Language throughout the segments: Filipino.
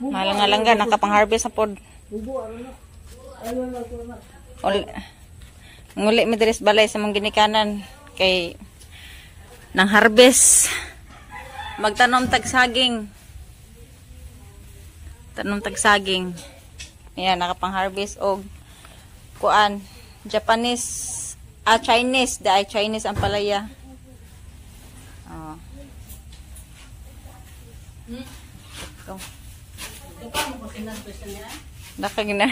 Malanga-langga nakapang-harvest na pod. Nguli mi diri sa balay sa mong ginikanan kay nang harvest. Magtanom tag saging. Tanom tag saging. Ayan, nakapang-harvest og kuan, Japanese, Chinese, dahil Chinese ang palaya. Oh. Ito. Dakag na.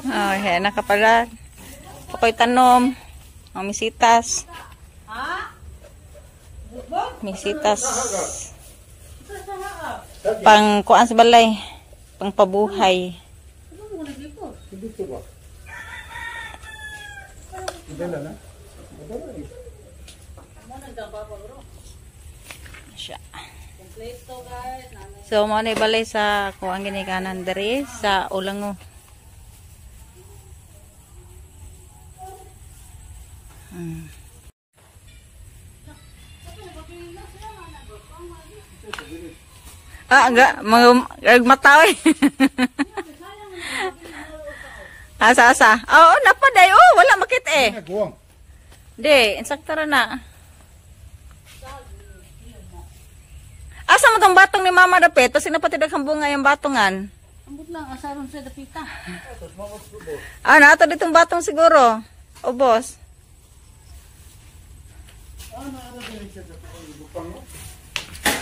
Oh, ayan, nakapala. Ako'y tanom. Ang misitas. Misitas. Pang kuan sa balay. Pang pabuhay. Siya. So mo na balay sa kuan ginikanan diri sa Ulango. Enggak, magmataw eh. Asa. Oh, napa day? Oh, wala makit eh. Di, insaktara na. Asa mo tong batong ni Mama dapit? Tapos napatidag ang bunga yung batongan. Ambot lang, asaron sa dapita. Nato ditong batong siguro. O, boss.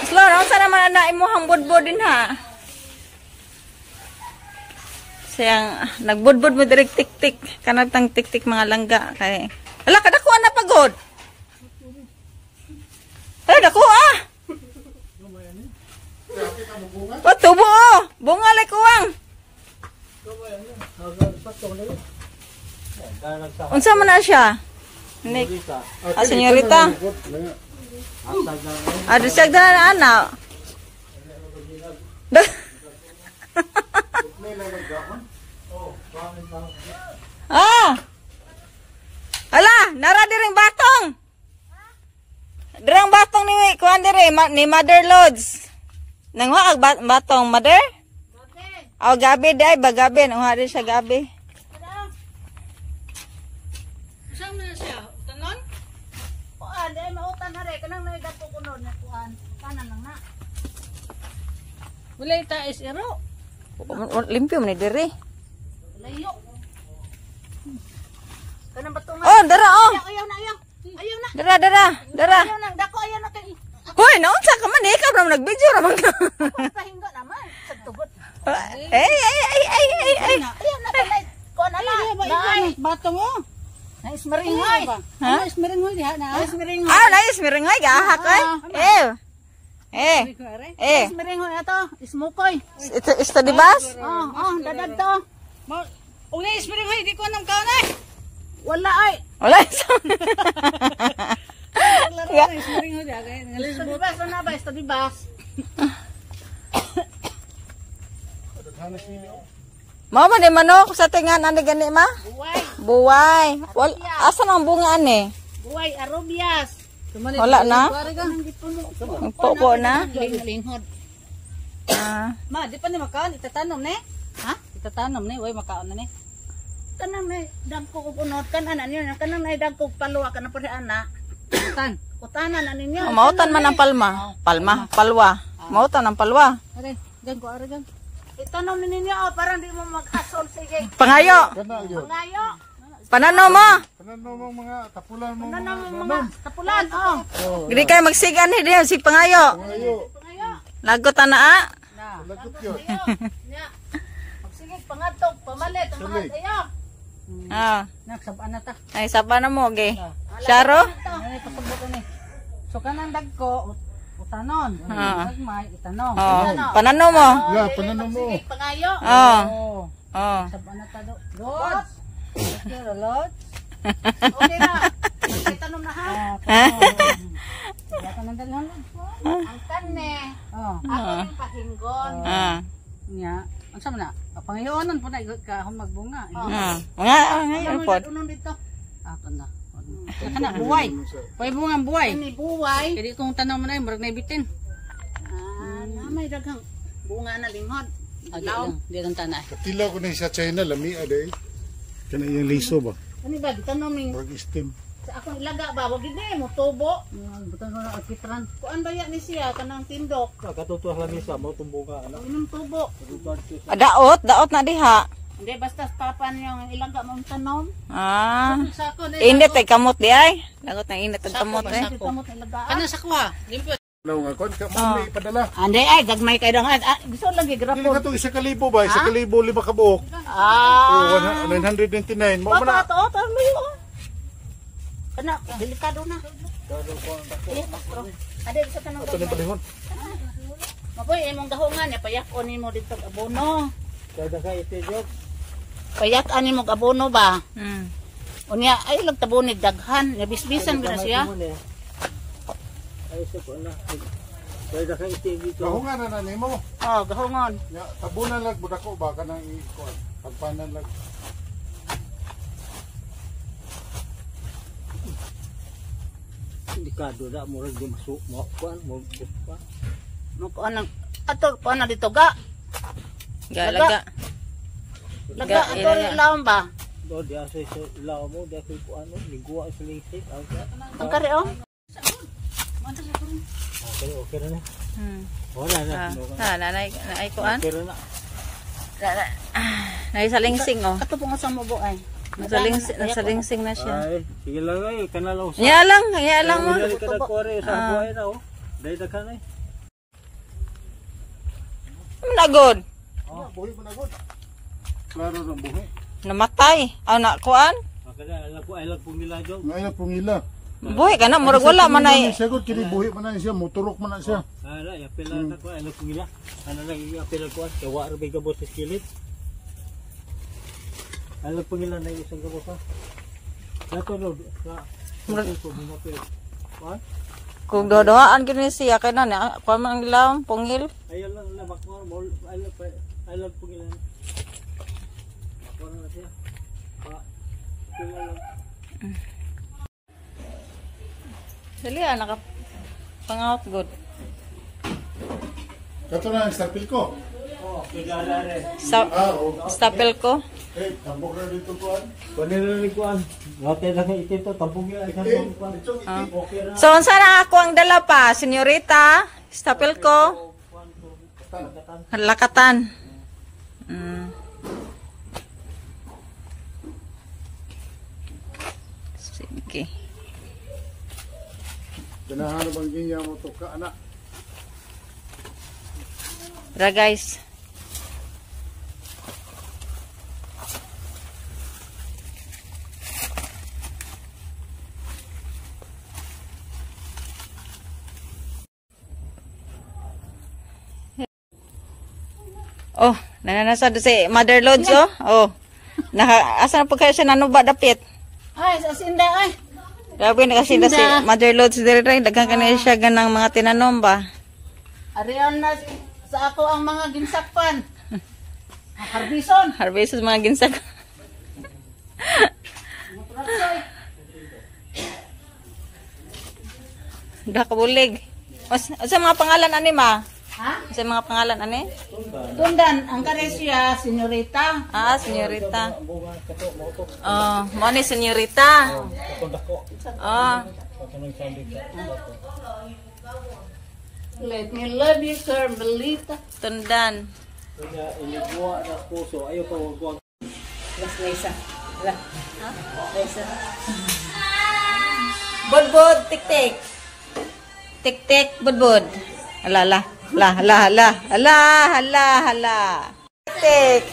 Slor, ako sana naman na imuhang budbud din ha. Sayang, nagbudbud mo direct tik-tik. Kanatang tik-tik mga langga. Kaya, ala, kadakuha na pagod. Ay, dakuha. O, tubo o. Bunga lay kuwang. Unsa man na siya? Senyorita. Siya na anak. Ala, nara diring batong. Dirang batong ni kuan dire ni Mother Lods. Nangwa ag batong Mother? Gabi. Gabi day ba gabi nang hari siya gabi. Saan na siya? Tanon? Kuan, dahil mautan na rin. Kanang naigato ko nun. Kuan, kanan lang na. Wala ita is iro. Limpyo man ni dire. Layo. Kanang bato nga. Oh, dara oh. Ayaw na. Dara. Ayaw na. Dako, ayaw na kay. Hoy, naunsa ka man ikaw ra nag-video ra man. Pahinggo naman. Sa tugot. Ay. Ayaw na pala. Kuan na lang. Bato mo. Naismeringoy. Naismeringoy diha na. Naismeringoy. Naismeringoy gahak Naismeringoy ato. Ismukoy. Ito di bas? Dadad to. Ug naismeringoy di ko nang kaon ay. Wala ay. Wala. Naismeringoy diha kay. Ito di bas na ba? Ito di bas. Mama ni manok sa tingan ani gani ma? Buway. Asa ang bunga ani? Buway arobias. Wala na? Popo na? Linghod. Ma, di pa ni makaon itatanom ni? Ha? Itatanom ni, way makaon na ni. Kanang nay dagko og unot kan ana niyo, kanang nay dagko paluwa kana pare ana. Kutanan ani niyo. Mautan man ang palma. Palwa. Mautan ang palwa. Are, dagko are gan. Itanom ninyo para hindi mo mag-asol sige. Pangayo. Pangayo. Panano mo? Panano mo mga tapulan mo. Panano mo mga tapulan. Gidi kayo magsigan hindi si pangayo. Pangayo. Lagot na Lagot yun. Magsige pangatog pamalit ang mga tayo. Nagsabaan na ta. Ay saba na mo ge. Sharo? Ay pasabot ni. So kanang dagko utanon. Nagmay itanom. Panano mo? Panano mo. Sige pangayo. Saba na ta do. Lot. Okay na. Itanom na ha. Wala ka nang dalhan lang. Ang kane. Ako yung pahinggon. Nya. Ang sama na. Pangayonan po na kahon magbunga. Ngayon po. Unon dito. Ato na. Anak buhay. Pay bungang buhay. Ini buhay. Jadi kung tanaw mo na murag na ibitin. May daghang bunga na linghod. Di lang tanay. Katila ko na sa China, lami aday. Kana yung liso ba? Ano ba, tanong ning Murag steam. sa akong ilaga ba, wag gid mo tubo. Butan na akitran. Kuan ba ya ni siya kanang tindok? Katutuh lang sa mo tumbuka ana. Inom tubo. Daot na diha. Hindi basta papan yung ilaga mo tanom. Ah. Sako na. Init ay kamot di ay. Lagot ng init ang kamot eh. Kamot ilaga. Ano sa kuha? Limpyo. Ano nga kon ka mo may ipadala. Ande ay gagmay kay dong. Gusto lagi Kini grapon. ka to 1,000 ba? 1,000 lima ka buok. Oh, 999. Mo man na. Papa to mo yo. Kana delikado na. Ade sa tanong. Ito ni palihon. Maboy imong gahungan ya payak-on nimo dito abono. Kada ka itijok. Payak-an nimo abono ba? Hmm. Unya ay lagtabunig daghan, nabisbisan gina siya. Ay sa ko na. Kada ka itijok. Kahungan na nimo. Oh, gahungon. Ya, tabunan lag budako ba kanang ikuan. Pagpanan lag. Delikado da murag di masuk mo kuan mo pa. Mo ko anang ato pa na dito ga. Laga. Laga ato laom ba? Do di asa sa ilaw mo di ko ano ligwa sa lisik aga. Ang kare oh. Okay na. Hmm. Wala na. Nanay kuan. Okay na. Nay salingsing oh. Ato po nga sa mo ay. Salingsing na siya. Ay, sige lang ay kanalaw sa. Ya lang mo. Dili ka kore sa buhay na oh. Dai da kanay. Nagod. Buhi mo na gud. Klaro ra buhi. Namatay. Aw na kuan. Makada alam po nila jog. Ngayon pungila. Buhi ka na murag wala man ay. Siya gud kini buhi man na siya, moturok man na siya. Ala ya pila na ko alam po nila. Ano na apil ko kay wa ra bay gabos sa kilit. Alam po nila na isang gabos ha. Dato no. Kung dodoaan kini siya kay na kuan man ang ilaw pungil. Ayun lang na bakmo mo alam po nila. Ano na siya? Pila lang. Dali naka pangout good. Kato na ang stapil ko. Oh, kigala re. Stapel ko. Tambok na dito kuan. Kanila ni kuan. Ngate na kay ito tampong ya isang kuan. Okay ra. So unsa na ako ang dala pa, senyorita? Stapel ko. Lakatan. Sige. Ganahan bang ginya mo to ka anak. Ra guys. Oh, nananasa do si Mother Lods oh. Oh. Asa na po kayo siya nanuba dapit. Ay, sa sinda ay. Grabe na kasi si Mother Lods dire daghan kanina siya ganang mga tinanom ba. Ariyan na sa ako ang mga ginsakpan. Harbison. Harvest mga ginsag. Dakabulig. Sa mga pangalan ani ma? Ha? Sa mga pangalan ani? Tundan, ang karesya, senyorita. Ah, senyorita. Oh, mo ni senyorita. Oh. Let me love you, Carmelita. Tundan. Kaya inigwa na puso ayo pa wag. Lesa. Ala. Ha? Lesa. Budbud, tik-tik. Tik-tik, budbud. Ala. Tik.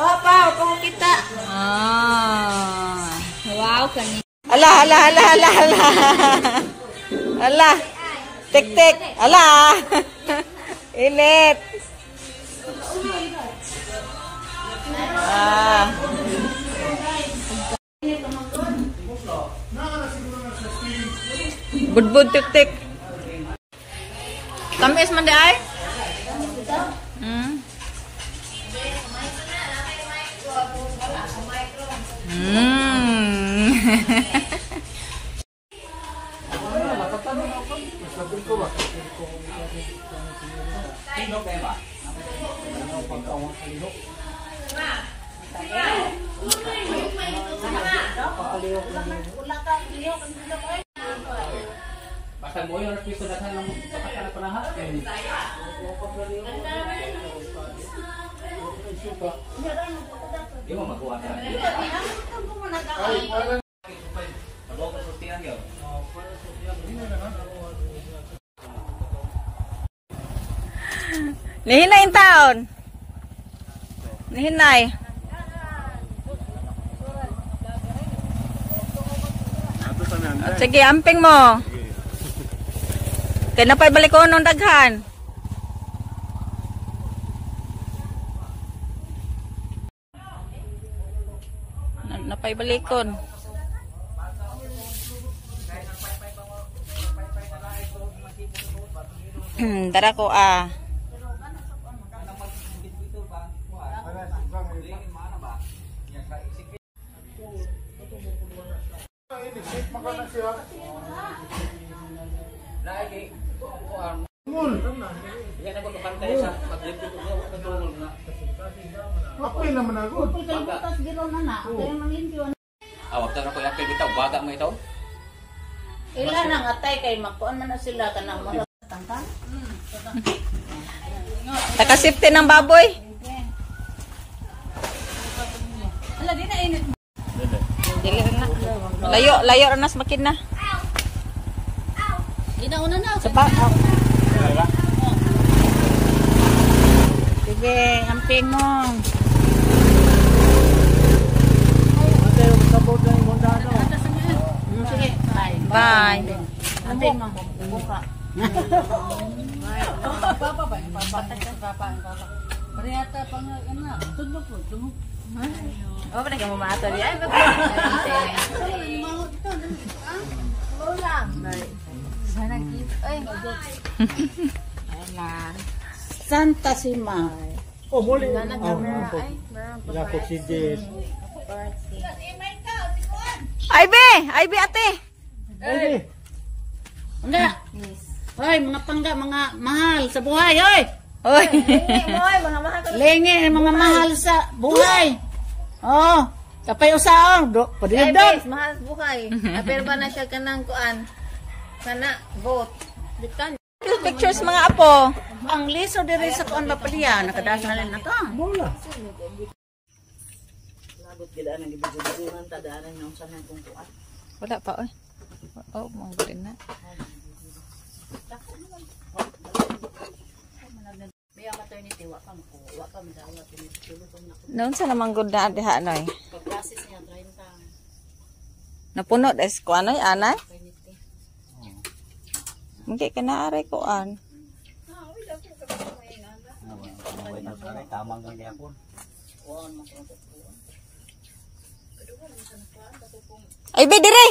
Opa, opo kita. Ah. Wow, kani. Ala. Tik-tik. Ala. Init. Ah. Budbud, tik-tik. Tamis man di ay? Sabi ko ba? Basta mo yung request na sa ng kapatid na ha. Di mo makuha ka. Bago ka sortihan yun. Nihinay yung taon. Nihinay. Ato sa nanda. Sige, amping mo. Kaya napay balik ko nung daghan. Napay balikon. Dara ko Lagi. Yan ako kapantay sa paglipit ko katulog na. Apoy naman ako. Butas giro na na. Kaya manglimpyo na. Awag ta ko yapil bitaw baga mo ito. Ila nang atay kay makuan man na sila kanang mga tangka. Takasipte ng baboy. Ala di na init. Dili rin na. Layo rin na sa makina. Ginauna na. Sa pa. Sige, amping mo. Sige, bye. Bye. Amping mo. Buka. Parehata pang ano. Tudlo po, tudlo. Oh, pa ka mo maato di ay. Sana kita. Ay, Santa Sima. Oh, muli. Yakot si Jess. Ivy ate. Enggak. Hoy, mga pangga, mga mahal sa buhay, hoy. Oy. Lengi, mga mahal sa buhay. Oh, kapay usaong, padiyadon. mahal buhay. Pero ba na siya kanang kuan? Sana vote. Dikan. Pictures mga apo. Ang liso diri sa kuan bapaliya, nakadaas na lang na to. Bola. Wala pa oy. Oh, mga din na. Biya maternity wa ka madawa Noon sa namang good na diha noy. pag-process niya 30 Napuno des ko anoy anay. Mungkin kena aray ko an. Tamang kang yapon. Ay be dire.